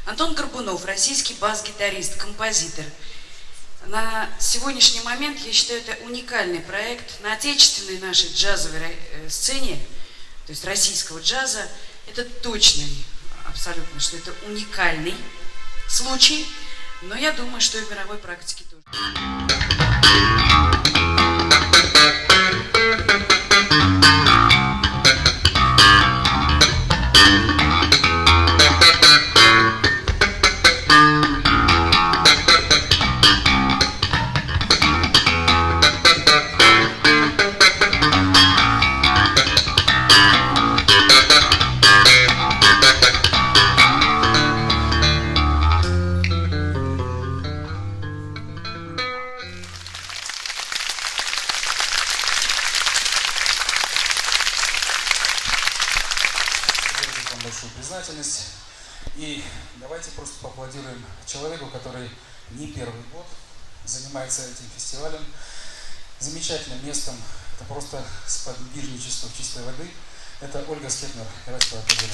Антон Горбунов, российский бас-гитарист, композитор. На сегодняшний момент, я считаю, это уникальный проект на отечественной нашей джазовой сцене, то есть российского джаза. Это точно, абсолютно, что это уникальный случай, но я думаю, что и в мировой практике тоже. Большую признательность. И давайте просто поаплодируем человеку, который не первый год занимается этим фестивалем. Замечательным местом. Это просто сподвижничество в чистой воды. Это Ольга Скетнер. Давайте поаплодируем.